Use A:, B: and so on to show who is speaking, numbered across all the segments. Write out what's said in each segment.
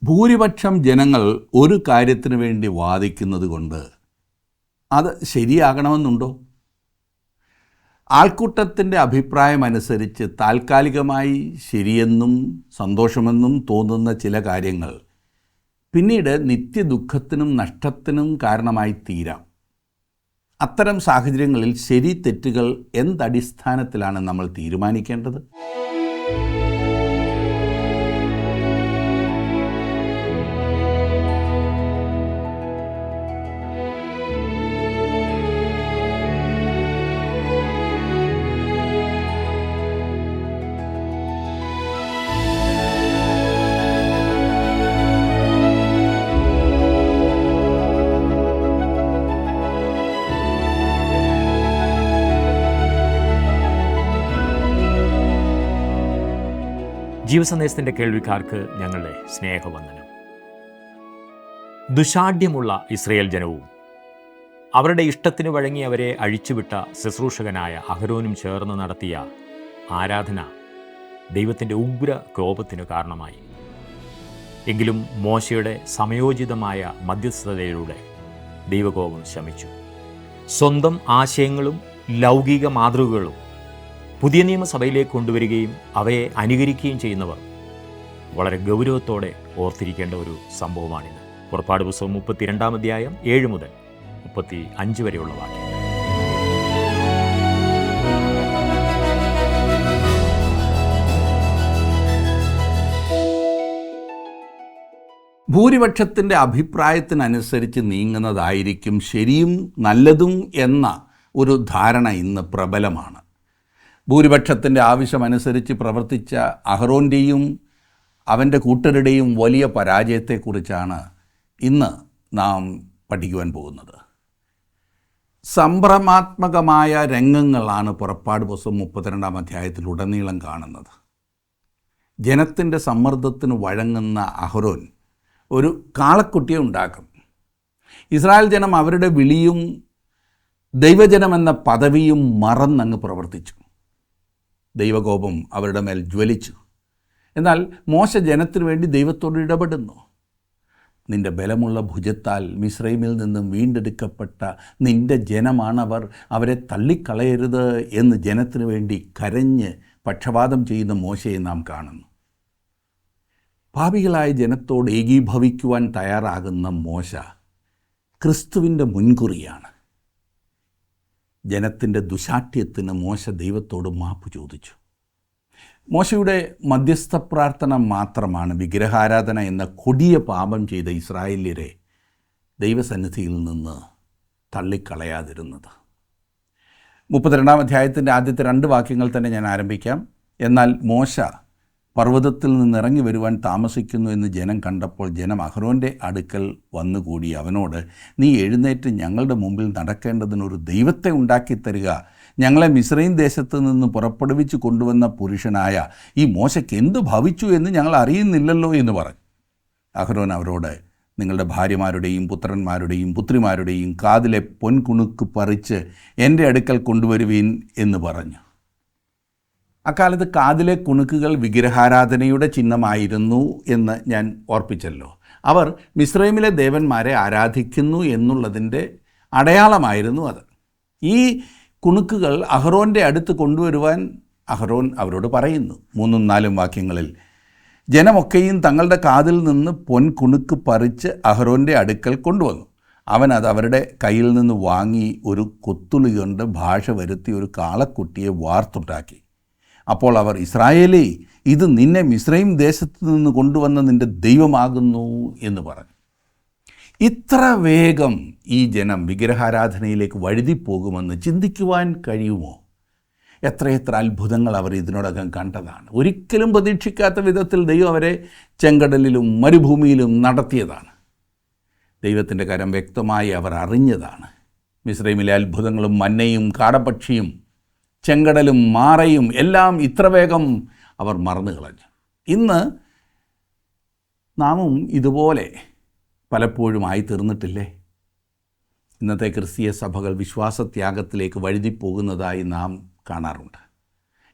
A: ഭൂരിപക്ഷം ജനങ്ങൾ ഒരു കാര്യത്തിന് വേണ്ടി വാദിക്കുന്നത് കൊണ്ട് അത് ശരിയാകണമെന്നുണ്ടോ? ആൾക്കൂട്ടത്തിൻ്റെ അഭിപ്രായമനുസരിച്ച് താൽക്കാലികമായി ശരിയെന്നും സന്തോഷമെന്നും തോന്നുന്ന ചില കാര്യങ്ങൾ പിന്നീട് നിത്യദുഃഖത്തിനും നഷ്ടത്തിനും കാരണമായി തീരാം. അത്തരം സാഹചര്യങ്ങളിൽ ശരി തെറ്റുകൾ എന്തടിസ്ഥാനത്തിലാണ് നമ്മൾ തീരുമാനിക്കേണ്ടത്?
B: ജീവസന്ദേശത്തിൻ്റെ കേൾവിക്കാർക്ക് ഞങ്ങളുടെ സ്നേഹവന്ദനം. ദുശാഠ്യമുള്ള ഇസ്രയേൽ ജനവും അവരുടെ ഇഷ്ടത്തിന് വഴങ്ങി അവരെ അഴിച്ചുവിട്ട ശുശ്രൂഷകനായ അഹരോനും ചേർന്ന് നടത്തിയ ആരാധന ദൈവത്തിൻ്റെ ഉഗ്ര കോപത്തിന് കാരണമായി. എങ്കിലും മോശയുടെ സമയോചിതമായ മധ്യസ്ഥതയിലൂടെ ദൈവകോപം ശമിച്ചു. സ്വന്തം ആശയങ്ങളും ലൗകിക മാതൃകകളും പുതിയ നിയമസഭയിലേക്ക് കൊണ്ടുവരികയും അവയെ അനുകരിക്കുകയും ചെയ്യുന്നവർ വളരെ ഗൗരവത്തോടെ ഓർത്തിരിക്കേണ്ട ഒരു സംഭവമാണിത്. പുറപ്പാട് പുസ്തകം 32-ാം അധ്യായം 7 മുതൽ 35 വരെയുള്ള വാക്യം.
A: ഭൂരിപക്ഷത്തിൻ്റെ അഭിപ്രായത്തിനനുസരിച്ച് നീങ്ങുന്നതായിരിക്കും ശരിയും നല്ലതും എന്ന ഒരു ധാരണ ഇന്ന് പ്രബലമാണ്. ഭൂരിപക്ഷത്തിൻ്റെ ആവശ്യമനുസരിച്ച് പ്രവർത്തിച്ച അഹ്റോൻ്റെയും അവൻ്റെ കൂട്ടരുടെയും വലിയ പരാജയത്തെക്കുറിച്ചാണ് ഇന്ന് നാം പഠിക്കുവാൻ പോകുന്നത്. സംഭ്രമാത്മകമായ രംഗങ്ങളാണ് പുറപ്പാട് പുസ്തകം 32-ാം അധ്യായത്തിലുടനീളം കാണുന്നത്. ജനത്തിൻ്റെ സമ്മർദ്ദത്തിന് വഴങ്ങുന്ന അഹ്റോൻ ഒരു കാളക്കുട്ടിയെ ഉണ്ടാക്കും. ഇസ്രായേൽ ജനം അവരുടെ വിളിയും ദൈവജനമെന്ന പദവിയും മറന്നങ്ങ് പ്രവർത്തിച്ചു. ദൈവകോപം അവരുടെ മേൽ ജ്വലിച്ചു. എന്നാൽ മോശ ജനത്തിനു വേണ്ടി ദൈവത്തോട് ഇടപെടുന്നു. നിൻ്റെ ബലമുള്ള ഭുജത്താൽ മിസ്രൈമിൽ നിന്നും വീണ്ടെടുക്കപ്പെട്ട നിൻ്റെ ജനമാണവർ, അവരെ തള്ളിക്കളയരുത് എന്ന് ജനത്തിനു വേണ്ടി കരഞ്ഞ് പക്ഷപാതം ചെയ്യുന്ന മോശയെ നാം കാണുന്നു. പാപികളായ ജനത്തോട് ഏകീഭവിക്കുവാൻ തയ്യാറാകുന്ന മോശ ക്രിസ്തുവിൻ്റെ മുൻകുറിയാണ്. ജനത്തിൻ്റെ ദുശാഠ്യത്തിന് മോശ ദൈവത്തോട് മാപ്പ് ചോദിച്ചു. മോശയുടെ മധ്യസ്ഥ പ്രാർത്ഥന മാത്രമാണ് വിഗ്രഹാരാധന എന്ന കൊടിയ പാപം ചെയ്ത ഇസ്രായേല്യരെ ദൈവസന്നിധിയിൽ നിന്ന് തള്ളിക്കളയാതിരുന്നത്. 32-ാം അധ്യായത്തിൻ്റെ ആദ്യത്തെ 2 വാക്യങ്ങൾ തന്നെ ഞാൻ ആരംഭിക്കാം. എന്നാൽ മോശ പർവ്വതത്തിൽ നിന്നിറങ്ങി വരുവാൻ താമസിക്കുന്നു എന്ന് ജനം കണ്ടപ്പോൾ ജനം അഹ്റോൻ്റെ അടുക്കൽ വന്നുകൂടി അവനോട്, നീ എഴുന്നേറ്റ് ഞങ്ങളുടെ മുമ്പിൽ നടക്കേണ്ടതിനൊരു ദൈവത്തെ ഉണ്ടാക്കിത്തരിക. ഞങ്ങളെ മിസ്രയീം ദേശത്ത് നിന്ന് പുറപ്പെടുവിച്ച് കൊണ്ടുവന്ന പുരുഷനായ ഈ മോശയ്ക്ക് എന്ത് ഭവിച്ചു എന്ന് ഞങ്ങൾ അറിയുന്നില്ലല്ലോ എന്ന് പറഞ്ഞു. അഹ്റോൻ അവരോട്, നിങ്ങളുടെ ഭാര്യമാരുടെയും പുത്രന്മാരുടെയും പുത്രിമാരുടെയും കാതിലെ പൊൻകുണുക്ക് പറിച്ച് എൻ്റെ അടുക്കൽ കൊണ്ടുവരുവീൻ എന്ന് പറഞ്ഞു. അക്കാലത്ത് കാതിലെ കുണുക്കുകൾ വിഗ്രഹാരാധനയുടെ ചിഹ്നമായിരുന്നു എന്ന് ഞാൻ ഓർപ്പിച്ചല്ലോ. അവർ മിസ്രൈമിലെ ദേവന്മാരെ ആരാധിക്കുന്നു എന്നുള്ളതിൻ്റെ അടയാളമായിരുന്നു അത്. ഈ കുണുക്കുകൾ അഹ്റോൻ്റെ അടുത്ത് കൊണ്ടുവരുവാൻ അഹ്റോൻ അവരോട് പറയുന്നു. 3-4 വാക്യങ്ങളിൽ ജനമൊക്കെയും തങ്ങളുടെ കാതിൽ നിന്ന് പൊൻകുണുക്ക് പറിച്ച് അഹ്റോൻ്റെ അടുക്കൽ കൊണ്ടുവന്നു. അവൻ അത് അവരുടെ കയ്യിൽ നിന്ന് വാങ്ങി ഒരു കൊത്തുളി കൊണ്ട് ഭാഷ വരുത്തി ഒരു കാളക്കുട്ടിയെ വാർത്തുണ്ടാക്കി. അപ്പോൾ അവർ, ഇസ്രായേലേ, ഇത് നിന്നെ മിസ്രൈം ദേശത്ത് നിന്ന് കൊണ്ടുവന്ന നിൻ്റെ ദൈവമാകുന്നു എന്ന് പറഞ്ഞു. ഇത്ര വേഗം ഈ ജനം വിഗ്രഹാരാധനയിലേക്ക് വഴുതിപ്പോകുമെന്ന് ചിന്തിക്കുവാൻ കഴിയുമോ? എത്രയെത്ര അത്ഭുതങ്ങൾ അവർ ഇതിനോടകം കണ്ടതാണ്. ഒരിക്കലും പ്രതീക്ഷിക്കാത്ത വിധത്തിൽ ദൈവം അവരെ ചെങ്കടലിലും മരുഭൂമിയിലും നടത്തിയതാണ്. ദൈവത്തിൻ്റെ കരം വ്യക്തമായി അവർ അറിഞ്ഞതാണ്. മിസ്രൈമിലെ അത്ഭുതങ്ങളും മന്നയും കാടപ്പക്ഷിയും ചെങ്കടലും മാറയും എല്ലാം ഇത്ര വേഗം അവർ മറന്നു കളഞ്ഞു. ഇന്ന് നാമും ഇതുപോലെ പലപ്പോഴും ആയിത്തീർന്നിട്ടില്ലേ? ഇന്നത്തെ ക്രിസ്തീയ സഭകൾ വിശ്വാസത്യാഗത്തിലേക്ക് വഴുതിപ്പോകുന്നതായി നാം കാണാറുണ്ട്.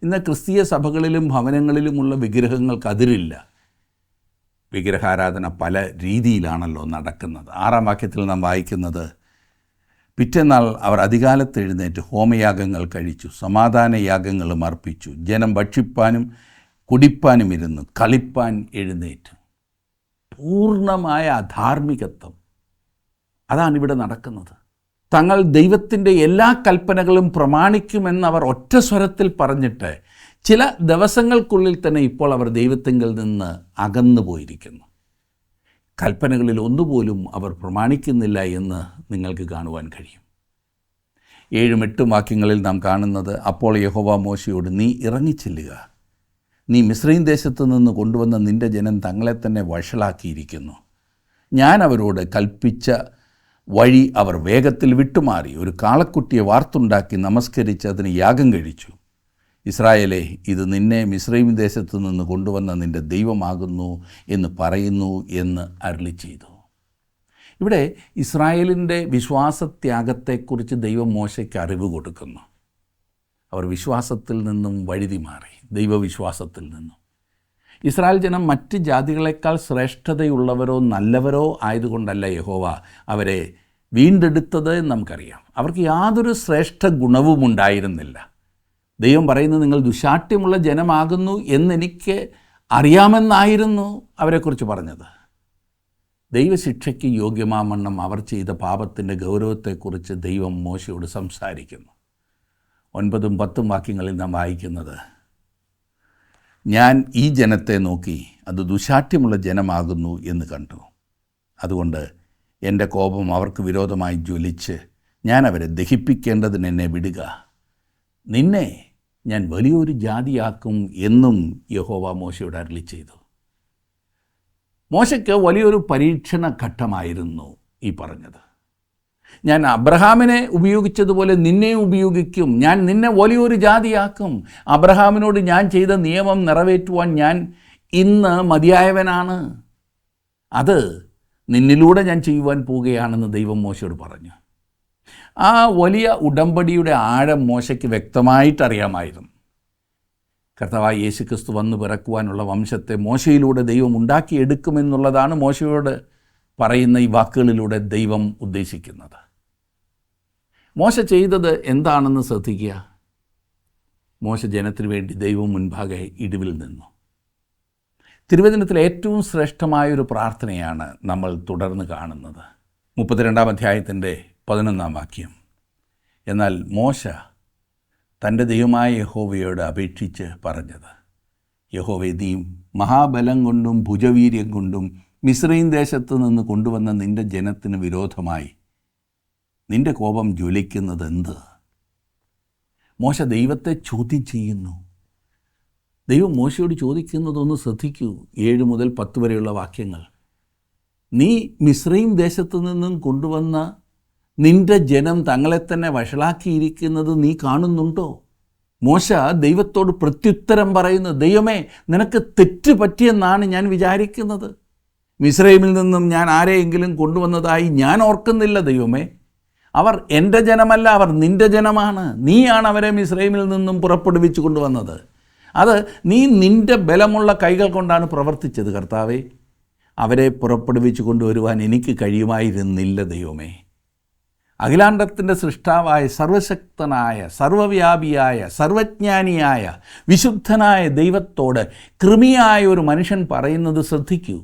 A: ഇന്ന് ക്രിസ്തീയ സഭകളിലും ഭവനങ്ങളിലുമുള്ള വിഗ്രഹങ്ങൾക്ക് അതിരില്ല. വിഗ്രഹാരാധന പല രീതിയിലാണല്ലോ നടക്കുന്നത്. 6-ാം വാക്യത്തിൽ നാം വായിക്കുന്നത്, പിറ്റേന്നാൾ അവർ അതികാലത്ത് എഴുന്നേറ്റ് ഹോമയാഗങ്ങൾ കഴിച്ചു, സമാധാന യാഗങ്ങളും അർപ്പിച്ചു. ജനം ഭക്ഷിപ്പാനും കുടിപ്പാനും ഇരുന്നു, കളിപ്പാൻ എഴുന്നേറ്റു. പൂർണ്ണമായ അധാർമികത്വം, അതാണിവിടെ നടക്കുന്നത്. തങ്ങൾ ദൈവത്തിൻ്റെ എല്ലാ കൽപ്പനകളും പ്രമാണിക്കുമെന്ന് അവർ ഒറ്റ സ്വരത്തിൽ പറഞ്ഞിട്ട് ചില ദിവസങ്ങൾക്കുള്ളിൽ തന്നെ ഇപ്പോൾ അവർ ദൈവത്തിങ്കിൽ നിന്ന് അകന്നു പോയിരിക്കുന്നു. കൽപ്പനകളിൽ ഒന്നുപോലും അവർ പ്രമാണിക്കുന്നില്ല എന്ന് നിങ്ങൾക്ക് കാണുവാൻ കഴിയും. 7-8 വാക്യങ്ങളിൽ നാം കാണുന്നത്, അപ്പോൾ യഹോവ മോശയോട്, നീ ഇറങ്ങിച്ചെല്ലുക, നീ മിസ്രയീം ദേശത്തു നിന്ന് കൊണ്ടുവന്ന നിൻ്റെ ജനം തങ്ങളെ തന്നെ വഷളാക്കിയിരിക്കുന്നു. ഞാൻ അവരോട് കൽപ്പിച്ച വഴി അവർ വേഗത്തിൽ വിട്ടുമാറി ഒരു കാളക്കുട്ടിയെ വാർത്തുണ്ടാക്കി നമസ്കരിച്ച് അതിന് യാഗം കഴിച്ചു. ഇസ്രായേലേ, ഇത് നിന്നെ മിസ്രയീം ദേശത്തു നിന്ന് കൊണ്ടുവന്ന നിൻ്റെ ദൈവമാകുന്നു എന്ന് പറയുന്നു എന്ന് അരുളി ചെയ്തു. ഇവിടെ ഇസ്രായേലിൻ്റെ വിശ്വാസത്യാഗത്തെക്കുറിച്ച് ദൈവം മോശയ്ക്ക് അറിവ് കൊടുക്കുന്നു. അവർ വിശ്വാസത്തിൽ നിന്നും വഴുതി മാറി, ദൈവവിശ്വാസത്തിൽ നിന്നും. ഇസ്രായേൽ ജനം മറ്റ് ജാതികളെക്കാൾ ശ്രേഷ്ഠതയുള്ളവരോ നല്ലവരോ ആയതുകൊണ്ടല്ല യഹോവ അവരെ വീണ്ടെടുത്തത് എന്ന് നമുക്കറിയാം. അവർക്ക് യാതൊരു ശ്രേഷ്ഠ ഗുണവും ഉണ്ടായിരുന്നില്ല. ദൈവം പറയുന്നത്, നിങ്ങൾ ദുശാഠ്യമുള്ള ജനമാകുന്നു എന്നെനിക്ക് അറിയാമെന്നായിരുന്നു അവരെക്കുറിച്ച് പറഞ്ഞത്. ദൈവശിക്ഷയ്ക്ക് യോഗ്യമാവണ്ണം അവർ ചെയ്ത പാപത്തിൻ്റെ ഗൗരവത്തെക്കുറിച്ച് ദൈവം മോശയോട് സംസാരിക്കുന്നു. 9-10 വാക്യങ്ങളിൽ നാം വായിക്കുന്നത്, ഞാൻ ഈ ജനത്തെ നോക്കി അത് ദുശാഠ്യമുള്ള ജനമാകുന്നു എന്ന് കണ്ടു. അതുകൊണ്ട് എൻ്റെ കോപം അവർക്ക് വിരോധമായി ജ്വലിച്ച് ഞാൻ അവരെ ദഹിപ്പിക്കേണ്ടതിന് എന്നെ വിടുക. നിന്നെ ഞാൻ വലിയൊരു ജാതിയാക്കും എന്നും യഹോവ മോശയോട് അരുളി ചെയ്തു. മോശയ്ക്ക് വലിയൊരു പരീക്ഷണ ഘട്ടമായിരുന്നു ഈ പറഞ്ഞത്. ഞാൻ അബ്രഹാമിനെ ഉപയോഗിച്ചതുപോലെ നിന്നെ ഉപയോഗിക്കും, ഞാൻ നിന്നെ വലിയൊരു ജാതിയാക്കും. അബ്രഹാമിനോട് ഞാൻ ചെയ്ത നിയമം നിറവേറ്റുവാൻ ഞാൻ ഇന്ന് മതിയായവനാണ്. അത് നിന്നിലൂടെ ഞാൻ ചെയ്യുവാൻ പോവുകയാണെന്ന് ദൈവം മോശയോട് പറഞ്ഞു. ആ വലിയ ഉടമ്പടിയുടെ ആഴം മോശയ്ക്ക് വ്യക്തമായിട്ടറിയാമായിരുന്നു. കർത്താവായ യേശുക്രിസ്തു വന്നു പിറക്കുവാനുള്ള വംശത്തെ മോശയിലൂടെ ദൈവം ഉണ്ടാക്കിയെടുക്കുമെന്നുള്ളതാണ് മോശയോട് പറയുന്ന ഈ വാക്കുകളിലൂടെ ദൈവം ഉദ്ദേശിക്കുന്നത്. മോശ ചെയ്തത് എന്താണെന്ന് ശ്രദ്ധിക്കുക. മോശ ജനത്തിനു വേണ്ടി ദൈവം മുൻപാകെ ഇടിവിൽ നിന്നു. തിരുവചനത്തിൽ ഏറ്റവും ശ്രേഷ്ഠമായൊരു പ്രാർത്ഥനയാണ് നമ്മൾ തുടർന്ന് കാണുന്നത്. 32-ാം അധ്യായത്തിൻ്റെ 11-ാം വാക്യം. എന്നാൽ മോശ തൻ്റെ ദൈവമായ യഹോവയോട് അപേക്ഷിച്ച് പറഞ്ഞത്, യഹോവേ, നീ മഹാബലം കൊണ്ടും ഭുജവീര്യം കൊണ്ടും മിസ്രയീം ദേശത്ത് നിന്ന് കൊണ്ടുവന്ന നിൻ്റെ ജനത്തിന് വിരോധമായി നിൻ്റെ കോപം ജ്വലിക്കുന്നത് എന്ത്? മോശ ദൈവത്തെ ചോദ്യം ചെയ്യുന്നു. ദൈവം മോശയോട് ചോദിക്കുന്നതൊന്ന് ശ്രദ്ധിക്കൂ. 7 മുതൽ 10 വരെയുള്ള വാക്യങ്ങൾ. നീ മിസ്രയീം ദേശത്തു നിന്നും കൊണ്ടുവന്ന നിൻ്റെ ജനം തങ്ങളെ തന്നെ വഷളാക്കിയിരിക്കുന്നത് നീ കാണുന്നുണ്ടോ? മോശ ദൈവത്തോട് പ്രത്യുത്തരം പറയുന്നു, ദൈവമേ, നിനക്ക് തെറ്റ് പറ്റിയെന്നാണ് ഞാൻ വിചാരിക്കുന്നത്. മിസ്രയീമിൽ നിന്നും ഞാൻ ആരെയെങ്കിലും കൊണ്ടുവന്നതായി ഞാൻ ഓർക്കുന്നില്ല ദൈവമേ. അവർ എൻ്റെ ജനമല്ല, അവർ നിൻ്റെ ജനമാണ്. നീയാണ് അവരെ മിസ്രയീമിൽ നിന്നും പുറപ്പെടുവിച്ചു കൊണ്ടുവന്നത്. അത് നീ നിൻ്റെ ബലമുള്ള കൈകൾ കൊണ്ടാണ് പ്രവർത്തിച്ചത് കർത്താവേ. അവരെ പുറപ്പെടുവിച്ചു കൊണ്ടുവരുവാൻ എനിക്ക് കഴിയുമായിരുന്നില്ല ദൈവമേ. അഖിലാണ്ടത്തിൻ്റെ സൃഷ്ടാവായ സർവശക്തനായ സർവവ്യാപിയായ സർവജ്ഞാനിയായ വിശുദ്ധനായ ദൈവത്തോട് കൃമിയായ ഒരു മനുഷ്യൻ പറയുന്നത് ശ്രദ്ധിക്കൂ.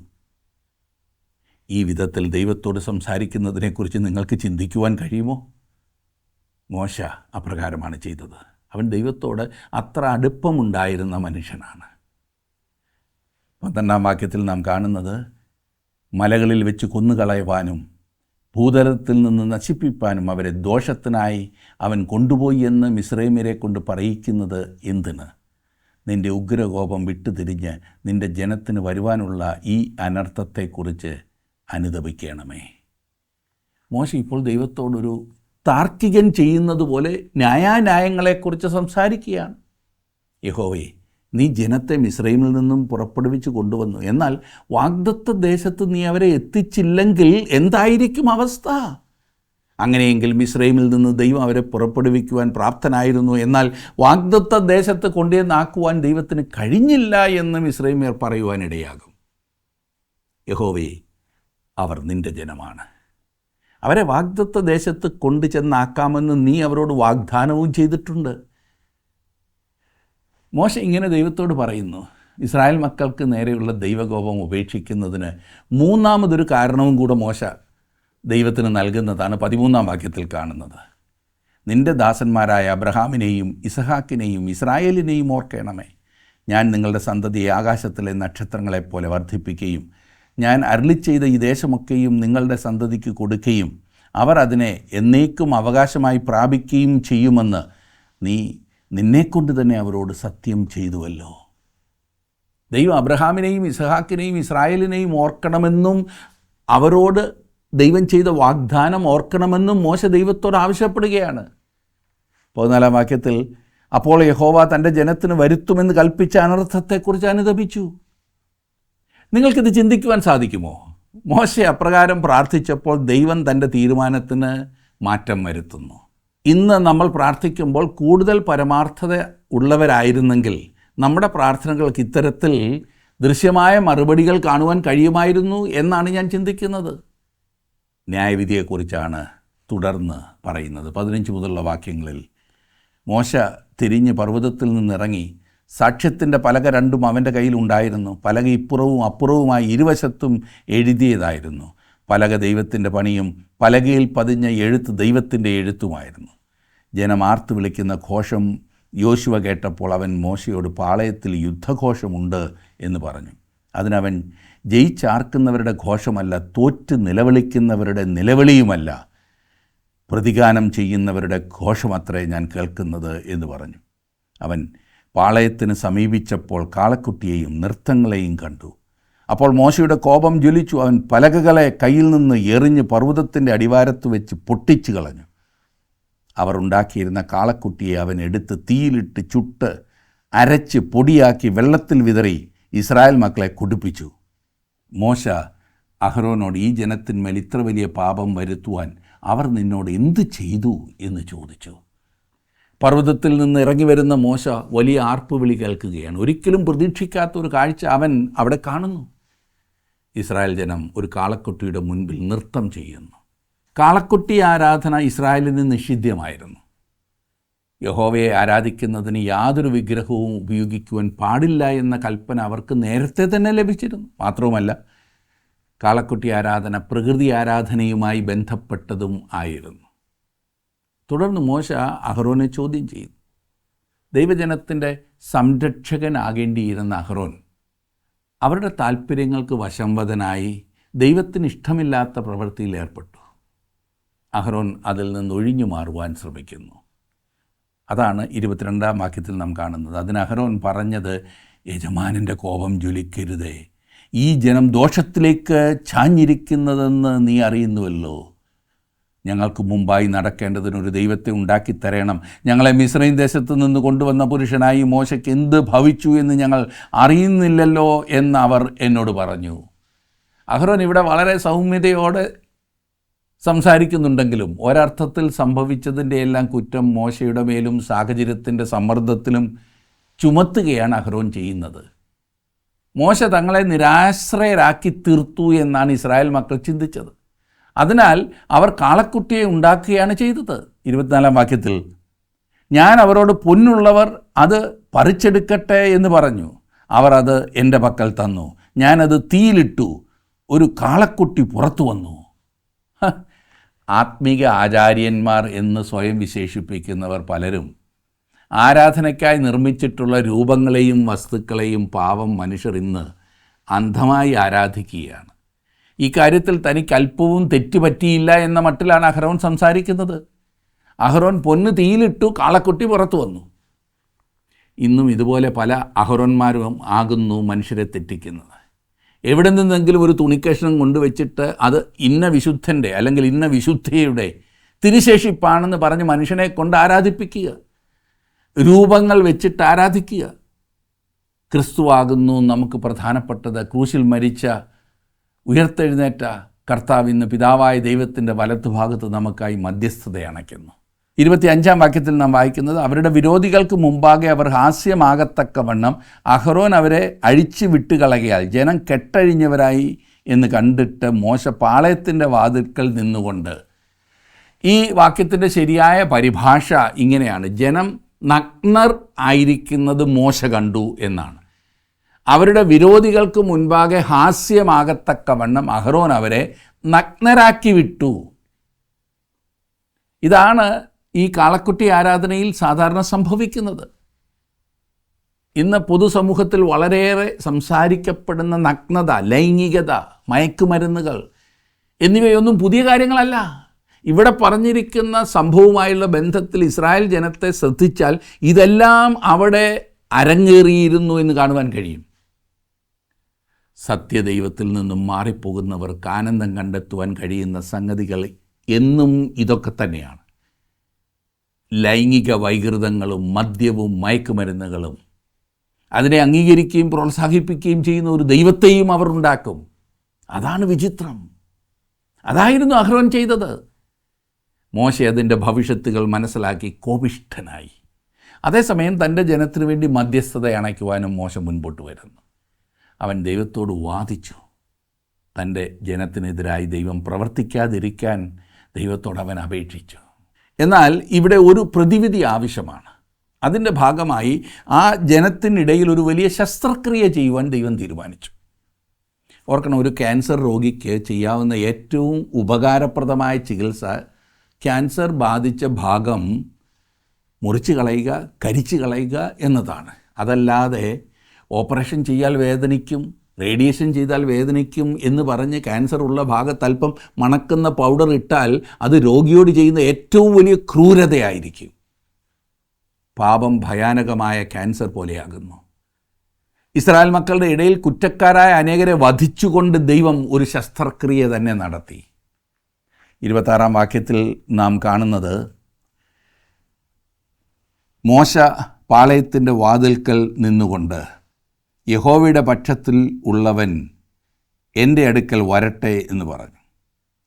A: ഈ വിധത്തിൽ ദൈവത്തോട് സംസാരിക്കുന്നതിനെക്കുറിച്ച് നിങ്ങൾക്ക് ചിന്തിക്കുവാൻ കഴിയുമോ? മോശ അപ്രകാരമാണ് ചെയ്തത്. അവൻ ദൈവത്തോട് അത്ര അടുപ്പമുണ്ടായിരുന്ന മനുഷ്യനാണ്. 12-ാം വാക്യത്തിൽ നാം കാണുന്നത്, മലകളിൽ വെച്ച് കൊന്നുകളയുവാനും ഭൂതലത്തിൽ നിന്ന് നശിപ്പിപ്പാനും അവരെ ദോഷത്തിനായി അവൻ കൊണ്ടുപോയി എന്ന് മിസ്രയീമ്യരെ കൊണ്ട് പറയിക്കുന്നത് എന്തിന്? നിൻ്റെ ഉഗ്രകോപം വിട്ടുതിരിഞ്ഞ് നിൻ്റെ ജനത്തിന് വരുവാനുള്ള ഈ അനർത്ഥത്തെക്കുറിച്ച് അനുതപിക്കണമേ. മോശ ഇപ്പോൾ ദൈവത്തോടൊരു താർക്കികൻ ചെയ്യുന്നത് പോലെ ന്യായാന്യായങ്ങളെക്കുറിച്ച് സംസാരിക്കുകയാണ്. യഹോവേ, നീ ജനത്തെ മിസ്രയീമിൽ നിന്നും പുറപ്പെടുവിച്ച് കൊണ്ടുവന്നു. എന്നാൽ വാഗ്ദത്ത ദേശത്ത് നീ അവരെ എത്തിച്ചില്ലെങ്കിൽ എന്തായിരിക്കും അവസ്ഥ? അങ്ങനെയെങ്കിൽ മിസ്രയീമിൽ നിന്ന് ദൈവം അവരെ പുറപ്പെടുവിക്കുവാൻ പ്രാപ്തനായിരുന്നു. എന്നാൽ വാഗ്ദത്ത ദേശത്ത് കൊണ്ടുവന്നാക്കുവാൻ ദൈവത്തിന് കഴിഞ്ഞില്ല എന്ന് മിസ്രയീമ്യർ പറയുവാനിടയാകും. യഹോവേ, അവർ നിൻ്റെ ജനമാണ്. അവരെ വാഗ്ദത്ത ദേശത്ത് കൊണ്ടു ചെന്നാക്കാമെന്ന് നീ അവരോട് വാഗ്ദാനവും ചെയ്തിട്ടുണ്ട്. മോശ ഇങ്ങനെ ദൈവത്തോട് പറയുന്നു. ഇസ്രായേൽ മക്കൾക്ക് നേരെയുള്ള ദൈവകോപം ഉപേക്ഷിക്കുന്നതിന് മൂന്നാമതൊരു കാരണവും കൂടെ മോശ ദൈവത്തിന് നൽകുന്നതാണ് 13-ാം വാക്യത്തിൽ കാണുന്നത്. നിൻ്റെ ദാസന്മാരായ അബ്രഹാമിനെയും ഇസഹാക്കിനെയും ഇസ്രായേലിനെയും ഓർക്കണമേ. ഞാൻ നിങ്ങളുടെ സന്തതിയെ ആകാശത്തിലെ നക്ഷത്രങ്ങളെപ്പോലെ വർദ്ധിപ്പിക്കുകയും ഞാൻ അരുളിച്ചെയ്ത ഈ ദേശമൊക്കെയും നിങ്ങളുടെ സന്തതിക്ക് കൊടുക്കുകയും അവർ അതിനെ എന്നേക്കും അവകാശമായി പ്രാപിക്കുകയും ചെയ്യുമെന്ന് നീ നിന്നെക്കൊണ്ട് തന്നെ അവരോട് സത്യം ചെയ്തുവല്ലോ. ദൈവം അബ്രഹാമിനെയും ഇസഹാക്കിനെയും ഇസ്രായേലിനെയും ഓർക്കണമെന്നും അവരോട് ദൈവം ചെയ്ത വാഗ്ദാനം ഓർക്കണമെന്നും മോശ ദൈവത്തോട് ആവശ്യപ്പെടുകയാണ്. 14-ാം വാക്യത്തിൽ അപ്പോൾ യഹോവ തൻ്റെ ജനത്തിന് വരുത്തുമെന്ന് കൽപ്പിച്ച അനർത്ഥത്തെക്കുറിച്ച് അനുതപിച്ചു. നിങ്ങൾക്കിത് ചിന്തിക്കുവാൻ സാധിക്കുമോ? മോശ അപ്രകാരം പ്രാർത്ഥിച്ചപ്പോൾ ദൈവം തൻ്റെ തീരുമാനത്തിന് മാറ്റം വരുത്തുന്നു. ഇന്ന് നമ്മൾ പ്രാർത്ഥിക്കുമ്പോൾ കൂടുതൽ പരമാർത്ഥത ഉള്ളവരായിരുന്നെങ്കിൽ നമ്മുടെ പ്രാർത്ഥനകൾക്ക് ഇത്തരത്തിൽ ദൃശ്യമായ മറുപടികൾ കാണുവാൻ കഴിയുമായിരുന്നു എന്നാണ് ഞാൻ ചിന്തിക്കുന്നത്. ന്യായവിധിയെക്കുറിച്ചാണ് തുടർന്ന് പറയുന്നത്. 15 മുതലുള്ള വാക്യങ്ങളിൽ മോശ തിരിഞ്ഞ് പർവ്വതത്തിൽ നിന്നിറങ്ങി സാക്ഷ്യത്തിൻ്റെ പലക രണ്ടും അവൻ്റെ കയ്യിൽ ഉണ്ടായിരുന്നു. പലക ഇപ്പുറവും അപ്പുറവുമായി ഇരുവശത്തും എഴുതിയതായിരുന്നു. പലക ദൈവത്തിൻ്റെ പണിയും പലകയിൽ പതിഞ്ഞ എഴുത്ത് ദൈവത്തിൻ്റെ എഴുത്തുമായിരുന്നു. ജനം ആർത്തു വിളിക്കുന്ന ഘോഷം യോശുവ കേട്ടപ്പോൾ അവൻ മോശയോട് പാളയത്തിൽ യുദ്ധഘോഷമുണ്ട് എന്ന് പറഞ്ഞു. അതിനവൻ ജയിച്ചാർക്കുന്നവരുടെ ഘോഷമല്ല, തോറ്റ് നിലവിളിക്കുന്നവരുടെ നിലവിളിയുമല്ല, പ്രതിഗാനം ചെയ്യുന്നവരുടെ ഘോഷമത്രേ ഞാൻ കേൾക്കുന്നത് എന്ന് പറഞ്ഞു. അവൻ പാളയത്തിന് സമീപിച്ചപ്പോൾ കാളക്കുട്ടിയെയും നൃത്തങ്ങളെയും കണ്ടു. അപ്പോൾ മോശയുടെ കോപം ജ്വലിച്ചു. അവൻ പലകകളെ കയ്യിൽ നിന്ന് എറിഞ്ഞ് പർവ്വതത്തിൻ്റെ അടിവാരത്ത് വെച്ച് പൊട്ടിച്ചു കളഞ്ഞു. അവർ ഉണ്ടാക്കിയിരുന്ന കാളക്കുട്ടിയെ അവൻ എടുത്ത് തീയിലിട്ട് ചുട്ട് അരച്ച് പൊടിയാക്കി വെള്ളത്തിൽ വിതറി ഇസ്രായേൽ മക്കളെ കുടിപ്പിച്ചു. മോശ അഹ്റോനോട്, ഈ ജനത്തിന്മേൽ ഇത്ര വലിയ പാപം വരുത്തുവാൻ അവർ നിന്നോട് എന്ത് ചെയ്തു എന്ന് ചോദിച്ചു. പർവ്വതത്തിൽ നിന്ന് ഇറങ്ങി വരുന്ന മോശ വലിയ ആർപ്പുവിളി കേൾക്കുകയാണ്. ഒരിക്കലും പ്രതീക്ഷിക്കാത്തൊരു കാഴ്ച അവൻ അവിടെ കാണുന്നു. ഇസ്രായേൽ ജനം ഒരു കാളക്കുട്ടിയുടെ മുൻപിൽ നൃത്തം ചെയ്യുന്നു. കാളക്കുട്ടി ആരാധന ഇസ്രായേലിന് നിഷിദ്ധമായിരുന്നു. യഹോവയെ ആരാധിക്കുന്നതിന് യാതൊരു വിഗ്രഹവും ഉപയോഗിക്കുവാൻ പാടില്ല എന്ന കൽപ്പന അവർക്ക് നേരത്തെ തന്നെ ലഭിച്ചിരുന്നു. മാത്രവുമല്ല, കാളക്കുട്ടി ആരാധന പ്രകൃതി ആരാധനയുമായി ബന്ധപ്പെട്ടതും ആയിരുന്നു. തുടർന്ന് മോശ അഹ്റോനെ ചോദ്യം ചെയ്തു. ദൈവജനത്തിൻ്റെ സംരക്ഷകനാകേണ്ടിയിരുന്ന അഹ്റോൻ അവരുടെ താല്പര്യങ്ങൾക്ക് വശംവദനായി ദൈവത്തിന് ഇഷ്ടമില്ലാത്ത പ്രവൃത്തിയിൽ ഏർപ്പെട്ടു. അഹ്റോൻ അതിൽ നിന്ന് ഒഴിഞ്ഞു മാറുവാൻ ശ്രമിക്കുന്നു. അതാണ് 22-ാം വാക്യത്തിൽ നാം കാണുന്നത്. അതിന് അഹ്റോൻ പറഞ്ഞത്, യജമാനൻ്റെ കോപം ജ്വലിക്കരുതേ, ഈ ജനം ദോഷത്തിലേക്ക് ചാഞ്ഞിരിക്കുന്നതെന്ന് നീ അറിയുന്നുവല്ലോ. ഞങ്ങൾക്ക് മുമ്പായി നടക്കേണ്ടതിനൊരു ദൈവത്തെ ഉണ്ടാക്കിത്തരണം. ഞങ്ങളെ മിസ്രയീം ദേശത്ത് നിന്ന് കൊണ്ടുവന്ന പുരുഷനായി മോശയ്ക്ക് എന്ത് ഭവിച്ചു എന്ന് ഞങ്ങൾ അറിയുന്നില്ലല്ലോ എന്ന് അവർ എന്നോട് പറഞ്ഞു. അഹ്റോൻ ഇവിടെ വളരെ സൗമ്യതയോടെ സംസാരിക്കുന്നുണ്ടെങ്കിലും ഒരർത്ഥത്തിൽ സംഭവിച്ചതിൻ്റെ എല്ലാം കുറ്റം മോശയുടെ മേലും സാഹചര്യത്തിൻ്റെ സമ്മർദ്ദത്തിലും ചുമത്തുകയാണ് അഹ്റോൻ ചെയ്യുന്നത്. മോശ തങ്ങളെ നിരാശ്രയരാക്കി തീർത്തു എന്നാണ് ഇസ്രായേൽ മക്കൾ ചിന്തിച്ചത്. അതിനാൽ അവർ കാളക്കുട്ടിയെ ഉണ്ടാക്കുകയാണ് ചെയ്തത്. 24-ാം വാക്യത്തിൽ, ഞാൻ അവരോട് പൊന്നുള്ളവർ അത് പറിച്ചെടുക്കട്ടെ എന്ന് പറഞ്ഞു. അവർ അത് എൻ്റെ പക്കൽ തന്നു. ഞാനത് തീയിലിട്ടു. ഒരു കാളക്കുട്ടി പുറത്തു വന്നു. ആത്മീക ആചാര്യന്മാർ എന്ന് സ്വയം വിശേഷിപ്പിക്കുന്നവർ പലരും ആരാധനയ്ക്കായി നിർമ്മിച്ചിട്ടുള്ള രൂപങ്ങളെയും വസ്തുക്കളെയും പാവം മനുഷ്യർ ഇന്ന് അന്ധമായി ആരാധിക്കുകയാണ്. ഈ കാര്യത്തിൽ തനിക്ക് അല്പവും തെറ്റുപറ്റിയില്ല എന്ന മട്ടിലാണ് അഹ്റോൻ സംസാരിക്കുന്നത്. അഹ്റോൻ പൊന്ന് തീയിലിട്ടു, കാളക്കുട്ടി പുറത്തു വന്നു. ഇന്നും ഇതുപോലെ പല അഹ്റോന്മാരും ആകുന്നു മനുഷ്യരെ തെറ്റിക്കുന്നത്. എവിടെ നിന്നെങ്കിലും ഒരു തുണിക്കഷ്ണം കൊണ്ടുവച്ചിട്ട് അത് ഇന്ന വിശുദ്ധൻ്റെ അല്ലെങ്കിൽ ഇന്ന വിശുദ്ധയുടെ തിരുശേഷിപ്പാണെന്ന് പറഞ്ഞ് മനുഷ്യനെ കൊണ്ട് ആരാധിപ്പിക്കുക, രൂപങ്ങൾ വെച്ചിട്ട് ആരാധിക്കുക. ക്രിസ്തുവാകുന്നു നമുക്ക് പ്രധാനപ്പെട്ടത്. ക്രൂശിൽ മരിച്ച ഉയർത്തെഴുന്നേറ്റ കർത്താവ് ഇന്ന് പിതാവായ ദൈവത്തിൻ്റെ വലത്തുഭാഗത്ത് നമുക്കായി മധ്യസ്ഥത അണയ്ക്കുന്നു. 25-ാം വാക്യത്തിൽ നാം വായിക്കുന്നത്, അവരുടെ വിരോധികൾക്ക് മുമ്പാകെ അവർ ഹാസ്യമാകത്തക്കവണ്ണം അഹ്റോൻ അവരെ അഴിച്ചു വിട്ടുകളകയാൽ ജനം കെട്ടഴിഞ്ഞവരായി എന്ന് കണ്ടിട്ട് മോശ പാളയത്തിൻ്റെ വാതിൽക്കൽ നിന്നുകൊണ്ട്, ഈ വാക്യത്തിൻ്റെ ശരിയായ പരിഭാഷ ഇങ്ങനെയാണ്: ജനം നഗ്നർ ആയിരിക്കുന്നത് മോശ കണ്ടു എന്നാണ്. അവരുടെ വിരോധികൾക്ക് മുൻപാകെ ഹാസ്യമാകത്തക്കവണ്ണം അഹരോൻ അവരെ നഗ്നരാക്കി വിട്ടു. ഇതാണ് ഈ കാളക്കുട്ടി ആരാധനയിൽ സാധാരണ സംഭവിക്കുന്നത്. ഇന്ന് പൊതുസമൂഹത്തിൽ വളരെയേറെ സംസാരിക്കപ്പെടുന്ന നഗ്നത, ലൈംഗികത, മയക്കുമരുന്നുകൾ എന്നിവയൊന്നും പുതിയ കാര്യങ്ങളല്ല. ഇവിടെ പറഞ്ഞിരിക്കുന്ന സംഭവവുമായുള്ള ബന്ധത്തിൽ ഇസ്രായേൽ ജനത്തെ ശ്രദ്ധിച്ചാൽ ഇതെല്ലാം അവിടെ അരങ്ങേറിയിരുന്നു എന്ന് കാണുവാൻ കഴിയും. സത്യദൈവത്തിൽ നിന്നും മാറിപ്പോകുന്നവർക്ക് ആനന്ദം കണ്ടെത്തുവാൻ കഴിയുന്ന സംഗതികൾ എന്നും ഇതൊക്കെ തന്നെയാണ്. ലൈംഗിക വൈകൃതങ്ങളും മദ്യവും മയക്കുമരുന്നുകളും. അതിനെ അംഗീകരിക്കുകയും പ്രോത്സാഹിപ്പിക്കുകയും ചെയ്യുന്ന ഒരു ദൈവത്തെയും അവർ ഉണ്ടാക്കും. അതാണ് വിചിത്രം. അതായിരുന്നു അഹ്റോൻ ചെയ്തത്. മോശെ അതിൻ്റെ ഭവിഷ്യത്തുകൾ മനസ്സിലാക്കി കോപിഷ്ഠനായി. അതേസമയം തൻ്റെ ജനത്തിനു വേണ്ടി മധ്യസ്ഥത അണയ്ക്കുവാനും മോശ മുൻപോട്ട് വരുന്നു. അവൻ ദൈവത്തോട് വാദിച്ചു. തൻ്റെ ജനത്തിനെതിരായി ദൈവം പ്രവർത്തിക്കാതിരിക്കാൻ ദൈവത്തോട് അവൻ അപേക്ഷിച്ചു. എന്നാൽ ഇവിടെ ഒരു പ്രതിവിധി ആവശ്യമാണ്. അതിൻ്റെ ഭാഗമായി ആ ജനത്തിനിടയിൽ ഒരു വലിയ ശസ്ത്രക്രിയ ചെയ്യുവാൻ ദൈവം തീരുമാനിച്ചു. ഓർക്കണം, ഒരു ക്യാൻസർ രോഗിക്ക് ചെയ്യാവുന്ന ഏറ്റവും ഉപകാരപ്രദമായ ചികിത്സ ക്യാൻസർ ബാധിച്ച ഭാഗം മുറിച്ച് കളയുക, കരിച്ച് കളയുക എന്നതാണ്. അതല്ലാതെ ഓപ്പറേഷൻ ചെയ്താൽ വേദനിക്കും, റേഡിയേഷൻ ചെയ്താൽ വേദനിക്കും എന്ന് പറഞ്ഞ് ക്യാൻസർ ഉള്ള ഭാഗത്ത് അല്പം മണക്കുന്ന പൗഡർ ഇട്ടാൽ അത് രോഗിയോട് ചെയ്യുന്ന ഏറ്റവും വലിയ ക്രൂരതയായിരിക്കും. പാപം ഭയാനകമായ ക്യാൻസർ പോലെയാകുന്നു. ഇസ്രായേൽ മക്കളുടെ ഇടയിൽ കുറ്റക്കാരായ അനേകരെ വധിച്ചുകൊണ്ട് ദൈവം ഒരു ശസ്ത്രക്രിയ തന്നെ നടത്തി. 26-ാം വാക്യത്തിൽ നാം കാണുന്നത്, മോശ പാളയത്തിൻ്റെ വാതിൽക്കൽ നിന്നുകൊണ്ട്, യഹോവയുടെ പക്ഷത്തിൽ ഉള്ളവൻ എൻ്റെ അടുക്കൽ വരട്ടെ എന്ന് പറഞ്ഞു.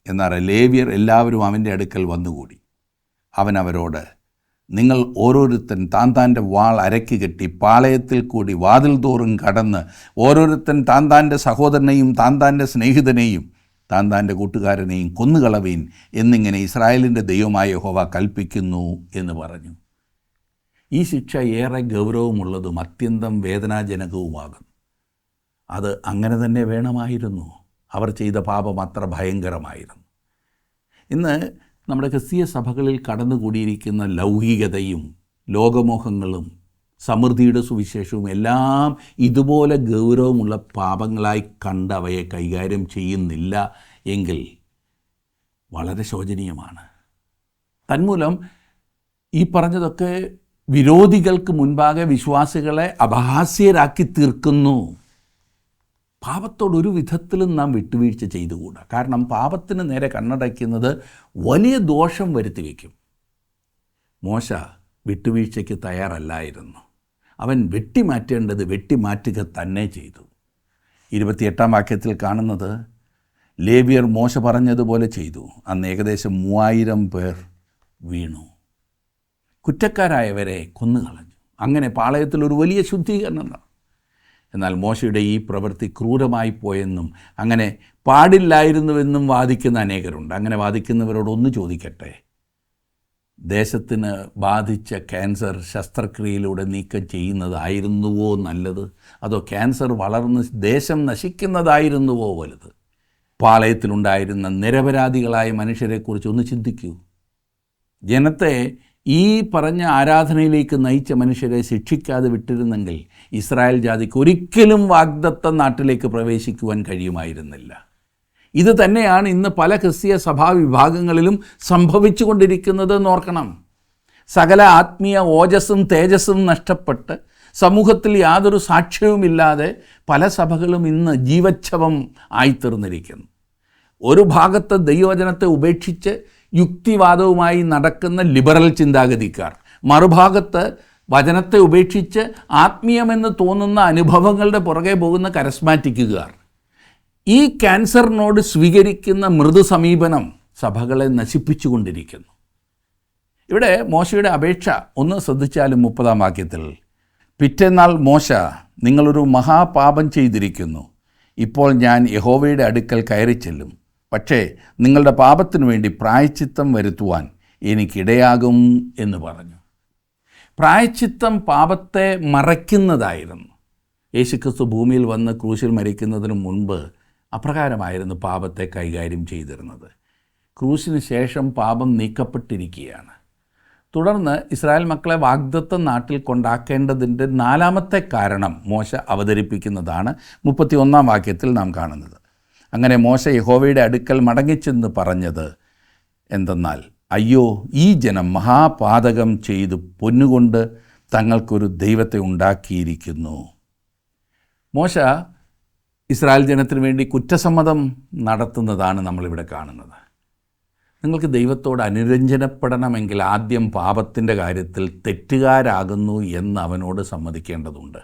A: എന്നാൽ ലേവ്യർ എല്ലാവരും അവൻ്റെ അടുക്കൽ വന്നുകൂടി. അവൻ അവരോട്, നിങ്ങൾ ഓരോരുത്തൻ താൻ്റെ വാൾ അരയ്ക്ക് കെട്ടി പാളയത്തിൽ കൂടി വാതിൽ തോറും കടന്ന് ഓരോരുത്തൻ താൻ്റെ സഹോദരനെയും താൻ്റെ സ്നേഹിതനെയും താൻ്റെ കൂട്ടുകാരനെയും കൊന്നുകളവീൻ എന്നിങ്ങനെ ഇസ്രായേലിൻ്റെ ദൈവമായ യഹോവ കൽപ്പിക്കുന്നു എന്ന് പറഞ്ഞു. ഈ ശിക്ഷ ഏറെ ഗൗരവമുള്ളതും അത്യന്തം വേദനാജനകവുമാകും. അത് അങ്ങനെ തന്നെ വേണമായിരുന്നു. അവർ ചെയ്ത പാപം അത്ര ഭയങ്കരമായിരുന്നു. ഇന്ന് നമ്മുടെ ക്രിസ്തീയ സഭകളിൽ കടന്നുകൂടിയിരിക്കുന്ന ലൗകികതയും ലോകമോഹങ്ങളും സമൃദ്ധിയുടെ സുവിശേഷവും എല്ലാം ഇതുപോലെ ഗൗരവമുള്ള പാപങ്ങളായി കണ്ട് അവയെ കൈകാര്യം ചെയ്യുന്നില്ല എങ്കിൽ വളരെ ശോചനീയമാണ്. തന്മൂലം ഈ പറഞ്ഞതൊക്കെ വിരോധികൾക്ക് മുൻപാകെ വിശ്വാസികളെ അപഹാസ്യരാക്കി തീർക്കുന്നു. പാപത്തോടൊരു വിധത്തിലും നാം വിട്ടുവീഴ്ച ചെയ്തുകൂടാ. കാരണം പാപത്തിന് നേരെ കണ്ണടയ്ക്കുന്നത് വലിയ ദോഷം വരുത്തി വയ്ക്കും. മോശ വിട്ടുവീഴ്ചയ്ക്ക് തയ്യാറല്ലായിരുന്നു. അവൻ വെട്ടിമാറ്റേണ്ടത് വെട്ടിമാറ്റുക തന്നെ ചെയ്തു. 28-ാം വാക്യത്തിൽ കാണുന്നത്, ലേവ്യർ മോശ പറഞ്ഞതുപോലെ ചെയ്തു. അന്ന് ഏകദേശം 3000 പേർ വീണു. കുറ്റക്കാരായവരെ കൊന്നുകളഞ്ഞു. അങ്ങനെ പാളയത്തിൽ ഒരു വലിയ ശുദ്ധീകരണം നടന്നു. എന്നാൽ മോശയുടെ ഈ പ്രവൃത്തി ക്രൂരമായി പോയെന്നും അങ്ങനെ പാടില്ലായിരുന്നുവെന്നും വാദിക്കുന്ന അനേകരുണ്ട്. അങ്ങനെ വാദിക്കുന്നവരോട് ഒന്ന് ചോദിക്കട്ടെ, ദേശത്തിന് ബാധിച്ച ക്യാൻസർ ശസ്ത്രക്രിയയിലൂടെ നീക്കം ചെയ്യുന്നതായിരുന്നുവോ നല്ലത്, അതോ ക്യാൻസർ വളർന്ന് ദേശം നശിക്കുന്നതായിരുന്നുവോ വലുത്? പാളയത്തിലുണ്ടായിരുന്ന നിരപരാധികളായ മനുഷ്യരെക്കുറിച്ച് ഒന്ന് ചിന്തിക്കൂ. ജനത്തെ ഈ പറഞ്ഞ ആരാധനയിലേക്ക് നയിച്ച മനുഷ്യരെ ശിക്ഷിക്കാതെ വിട്ടിരുന്നെങ്കിൽ ഇസ്രായേൽ ജാതിക്ക് ഒരിക്കലും വാഗ്ദത്ത നാട്ടിലേക്ക് പ്രവേശിക്കുവാൻ കഴിയുമായിരുന്നില്ല. ഇത് തന്നെയാണ് ഇന്ന് പല ക്രിസ്തീയ സഭാവിഭാഗങ്ങളിലും സംഭവിച്ചു കൊണ്ടിരിക്കുന്നത് എന്നോർക്കണം. സകല ആത്മീയ ഓജസ്സും തേജസ്സും നഷ്ടപ്പെട്ട് സമൂഹത്തിൽ യാതൊരു സാക്ഷ്യവുമില്ലാതെ പല സഭകളും ഇന്ന് ജീവച്ഛവം ആയിത്തീർന്നിരിക്കുന്നു. ഒരു ഭാഗത്ത് ദൈവവചനത്തെ ഉപേക്ഷിച്ച് യുക്തിവാദവുമായി നടക്കുന്ന ലിബറൽ ചിന്താഗതിക്കാർ, മറുഭാഗത്ത് വചനത്തെ ഉപേക്ഷിച്ച് ആത്മീയമെന്ന് തോന്നുന്ന അനുഭവങ്ങളുടെ പുറകെ പോകുന്ന കരസ്മാറ്റിക്കുകാർ. ഈ ക്യാൻസറിനോട് സ്വീകരിക്കുന്ന മൃദു സമീപനം സഭകളെ നശിപ്പിച്ചുകൊണ്ടിരിക്കുന്നു. ഇവിടെ മോശയുടെ അപേക്ഷ ഒന്ന് ശ്രദ്ധിച്ചാലും 30-ാം വാക്യത്തിൽ, പിറ്റേന്നാൾ മോശ, നിങ്ങളൊരു മഹാപാപം ചെയ്തിരിക്കുന്നു. ഇപ്പോൾ ഞാൻ യഹോവയുടെ അടുക്കൽ കയറി ചെല്ലും. പക്ഷേ നിങ്ങളുടെ പാപത്തിനു വേണ്ടി പ്രായശ്ചിത്തം വരുത്തുവാൻ എനിക്കിടയാകും എന്ന് പറഞ്ഞു. പ്രായശ്ചിത്തം പാപത്തെ മറയ്ക്കുന്നതായിരുന്നു. യേശുക്രിസ്തു ഭൂമിയിൽ വന്ന് ക്രൂശിൽ മരിക്കുന്നതിന് മുൻപ് അപ്രകാരമായിരുന്നു പാപത്തെ കൈകാര്യം ചെയ്തിരുന്നത്. ക്രൂശിന് ശേഷം പാപം നീക്കപ്പെട്ടിരിക്കുകയാണ്. തുടർന്ന് ഇസ്രായേൽ മക്കളെ വാഗ്ദത്ത നാട്ടിൽ കൊണ്ടാക്കേണ്ടതിൻ്റെ 4ാമത്തെ കാരണം മോശ അവതരിപ്പിക്കുന്നതാണ് 31-ാം വാക്യത്തിൽ നാം കാണുന്നത്. അങ്ങനെ മോശ യഹോവയുടെ അടുക്കൽ മടങ്ങിച്ചെന്ന് പറഞ്ഞത് എന്തെന്നാൽ, അയ്യോ, ഈ ജനം മഹാപാതകം ചെയ്തു പൊന്നുകൊണ്ട് തങ്ങൾക്കൊരു ദൈവത്തെ ഉണ്ടാക്കിയിരിക്കുന്നു. മോശ ഇസ്രായേൽ ജനത്തിന് വേണ്ടി കുറ്റസമ്മതം നടത്തുന്നതാണ് നമ്മളിവിടെ കാണുന്നത്. നിങ്ങൾക്ക് ദൈവത്തോട് അനുരഞ്ജനപ്പെടണമെങ്കിൽ ആദ്യം പാപത്തിൻ്റെ കാര്യത്തിൽ തെറ്റുകാരാകുന്നു എന്ന് അവനോട് സമ്മതിക്കേണ്ടതുണ്ട്.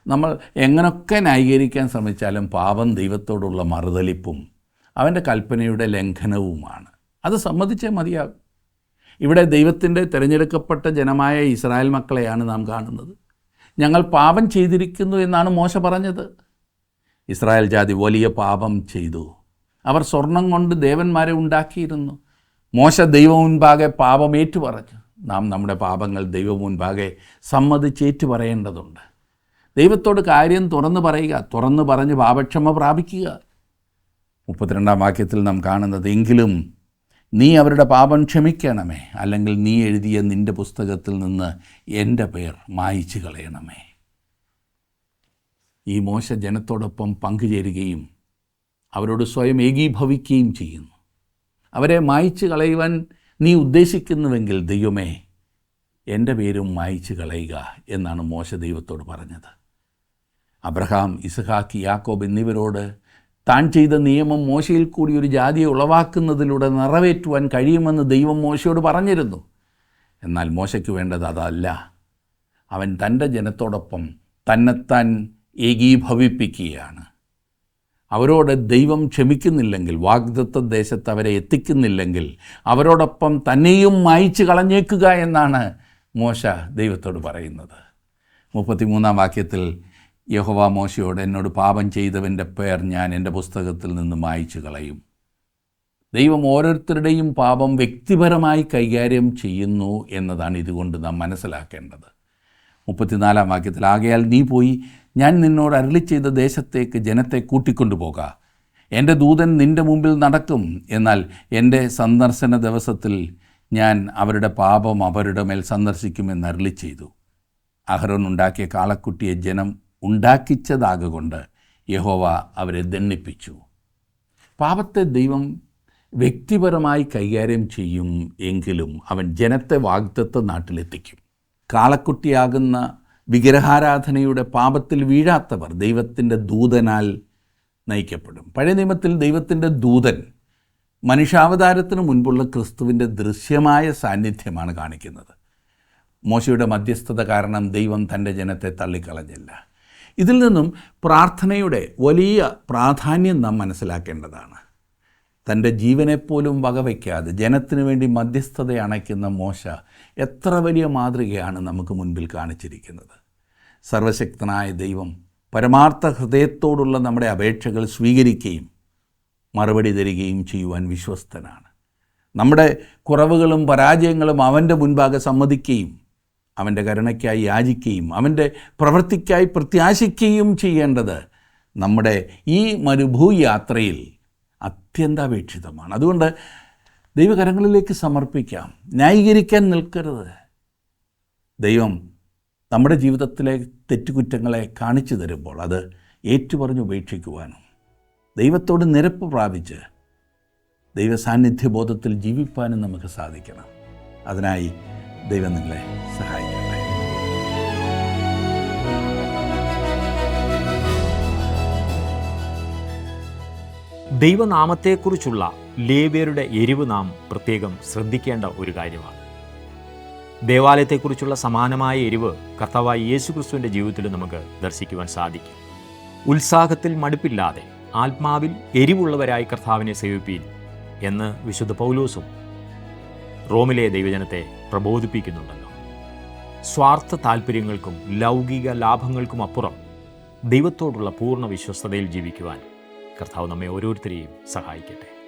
A: നമ്മൾ എങ്ങനെയൊക്കെ ന്യായീകരിക്കാൻ ശ്രമിച്ചാലും പാപം ദൈവത്തോടുള്ള മറുതലിപ്പും അവൻ്റെ കൽപ്പനയുടെ ലംഘനവുമാണ്. അത് സമ്മതിച്ചേ മതിയാകും. ഇവിടെ ദൈവത്തിൻ്റെ തിരഞ്ഞെടുക്കപ്പെട്ട ജനമായ ഇസ്രായേൽ മക്കളെയാണ് നാം കാണുന്നത്. ഞങ്ങൾ പാപം ചെയ്തിരിക്കുന്നു എന്നാണ് മോശ പറഞ്ഞത്. ഇസ്രായേൽ ജാതി വലിയ പാപം ചെയ്തു. അവർ സ്വർണം കൊണ്ട് ദേവന്മാരെ ഉണ്ടാക്കിയിരുന്നു. മോശ ദൈവം മുൻപാകെ പാപം ഏറ്റുപറഞ്ഞു. നാം നമ്മുടെ പാപങ്ങൾ ദൈവം മുൻപാകെ സമ്മതിച്ചേറ്റു പറയേണ്ടതുണ്ട്. ദൈവത്തോട് കാര്യം തുറന്നു പറയുക, തുറന്നു പറഞ്ഞ് പാപക്ഷമ പ്രാപിക്കുക. 32-ാം വാക്യത്തിൽ നാം കാണുന്നത്, എങ്കിലും നീ അവരുടെ പാപം ക്ഷമിക്കണമേ, അല്ലെങ്കിൽ നീ എഴുതിയ നിൻ്റെ പുസ്തകത്തിൽ നിന്ന് എൻ്റെ പേർ മായിച്ചു കളയണമേ. ഈ മോശ ജനത്തോടൊപ്പം പങ്കുചേരുകയും അവരോട് സ്വയം ഏകീഭവിക്കുകയും ചെയ്യുന്നു. അവരെ മായിച്ചു കളയുവാൻ നീ ഉദ്ദേശിക്കുന്നുവെങ്കിൽ ദൈവമേ, എൻ്റെ പേരും മായിച്ചു കളയുക എന്നാണ് മോശ ദൈവത്തോട് പറഞ്ഞത്. അബ്രഹാം, ഇസ്ഹാക്ക്, യാക്കോബ് എന്നിവരോട് താൻ ചെയ്ത നിയമം മോശയിൽ കൂടി ഒരു ജാതിയെ ഉളവാക്കുന്നതിലൂടെ നിറവേറ്റുവാൻ കഴിയുമെന്ന് ദൈവം മോശയോട് പറഞ്ഞിരുന്നു. എന്നാൽ മോശയ്ക്ക് വേണ്ടത് അതല്ല. അവൻ തൻ്റെ ജനത്തോടൊപ്പം തന്നെത്താൻ ഏകീഭവിപ്പിക്കുകയാണ്. അവരോട് ദൈവം ക്ഷമിക്കുന്നില്ലെങ്കിൽ, വാഗ്ദത്ത ദേശത്ത് അവരെ എത്തിക്കുന്നില്ലെങ്കിൽ അവരോടൊപ്പം തന്നെയും മായിച്ചു കളഞ്ഞേക്കുക എന്നാണ് മോശ ദൈവത്തോട് പറയുന്നത്. 33-ാം വാക്യത്തിൽ യഹോവ മോശയോട്, എന്നോട് പാപം ചെയ്തവൻ്റെ പേർ ഞാൻ എൻ്റെ പുസ്തകത്തിൽ നിന്ന് മായിച്ചു കളയും. ദൈവം ഓരോരുത്തരുടെയും പാപം വ്യക്തിപരമായി കൈകാര്യം ചെയ്യുന്നു എന്നതാണ് ഇതുകൊണ്ട് നാം മനസ്സിലാക്കേണ്ടത്. 34-ാം വാക്യത്തിൽ, ആകയാൽ നീ പോയി ഞാൻ നിന്നോട് അരുളി ചെയ്ത ദേശത്തേക്ക് ജനത്തെ കൂട്ടിക്കൊണ്ടുപോക. എൻ്റെ ദൂതൻ നിൻ്റെ മുമ്പിൽ നടക്കും. എന്നാൽ എൻ്റെ സന്ദർശന ദിവസത്തിൽ ഞാൻ അവരുടെ പാപം അവരുടെ മേൽ സന്ദർശിക്കുമെന്ന് അരുളി ചെയ്തു. അഹരോൻ ഉണ്ടാക്കിയ കാളക്കുട്ടിയെ ജനം ഉണ്ടാക്കിച്ചതാകൊണ്ട് യഹോവ അവരെ ദണ്ഡിപ്പിച്ചു. പാപത്തെ ദൈവം വ്യക്തിപരമായി കൈകാര്യം ചെയ്യും എങ്കിലും അവൻ ജനത്തെ വാഗ്ദത്ത നാട്ടിലെത്തിക്കും. കാളക്കുട്ടിയാകുന്ന വിഗ്രഹാരാധനയുടെ പാപത്തിൽ വീഴാത്തവർ ദൈവത്തിൻ്റെ ദൂതനാൽ നയിക്കപ്പെടും. പഴയ നിയമത്തിൽ ദൈവത്തിൻ്റെ ദൂതൻ മനുഷ്യാവതാരത്തിന് മുൻപുള്ള ക്രിസ്തുവിൻ്റെ ദൃശ്യമായ സാന്നിധ്യമാണ് കാണിക്കുന്നത്. മോശയുടെ മധ്യസ്ഥത കാരണം ദൈവം തൻ്റെ ജനത്തെ തള്ളിക്കളഞ്ഞില്ല. ഇതിൽ നിന്നും പ്രാർത്ഥനയുടെ വലിയ പ്രാധാന്യം നാം മനസ്സിലാക്കേണ്ടതാണ്. തൻ്റെ ജീവനെപ്പോലും വകവയ്ക്കാതെ ജനത്തിനു വേണ്ടി മധ്യസ്ഥത അണയ്ക്കുന്ന മോശ എത്ര വലിയ മാതൃകയാണ് നമുക്ക് മുൻപിൽ കാണിച്ചിരിക്കുന്നത്. സർവശക്തനായ ദൈവം പരമാർത്ഥ ഹൃദയത്തോടുള്ള നമ്മുടെ അപേക്ഷകൾ സ്വീകരിക്കുകയും മറുപടി തരികയും ചെയ്യുവാൻ വിശ്വസ്തനാണ്. നമ്മുടെ കുറവുകളും പരാജയങ്ങളും അവൻ്റെ മുൻപാകെ സമ്മതിക്കുകയും അവൻ്റെ കരുണയ്ക്കായി യാചിക്കുകയും അവൻ്റെ പ്രവൃത്തിക്കായി പ്രത്യാശിക്കുകയും ചെയ്യേണ്ടത് നമ്മുടെ ഈ മരുഭൂയാത്രയിൽ അത്യന്താപേക്ഷിതമാണ്. അതുകൊണ്ട് ദൈവകരങ്ങളിലേക്ക് സമർപ്പിക്കാം. ന്യായീകരിക്കാൻ നിൽക്കരുത്. ദൈവം നമ്മുടെ ജീവിതത്തിലെ തെറ്റുകുറ്റങ്ങളെ കാണിച്ചു തരുമ്പോൾ അത് ഏറ്റുപറഞ്ഞ് ഉപേക്ഷിക്കുവാനും ദൈവത്തോട് നിരപ്പ് പ്രാപിച്ച് ദൈവസാന്നിധ്യബോധത്തിൽ ജീവിപ്പാനും നമുക്ക് സാധിക്കണം. അതിനായി ദൈവം നിങ്ങളെ സഹായിക്കട്ടെ.
B: ദൈവനാമത്തെക്കുറിച്ചുള്ള ലേവ്യരുടെ എരിവ് നാം പ്രത്യേകം ശ്രദ്ധിക്കേണ്ട ഒരു കാര്യമാണ്. ദേവാലയത്തെക്കുറിച്ചുള്ള സമാനമായ എരിവ് കർത്താവായ യേശുക്രിസ്തുവിൻ്റെ ജീവിതത്തിൽ നമുക്ക് ദർശിക്കുവാൻ സാധിക്കും. ഉത്സാഹത്തിൽ മടുപ്പില്ലാതെ ആത്മാവിൽ എരിവുള്ളവരായി കർത്താവിനെ സേവിപ്പീൻ എന്ന് വിശുദ്ധ പൗലോസും റോമിലെ ദൈവജനത്തെ പ്രബോധിപ്പിക്കുന്നുണ്ടല്ലോ. സ്വാർത്ഥ താല്പര്യങ്ങൾക്കും ലൗകിക ലാഭങ്ങൾക്കും അപ്പുറം ദൈവത്തോടുള്ള പൂർണ്ണ വിശ്വസ്തതയിൽ ജീവിക്കുവാൻ കർത്താവ് നമ്മെ ഓരോരുത്തരെയും സഹായിക്കട്ടെ.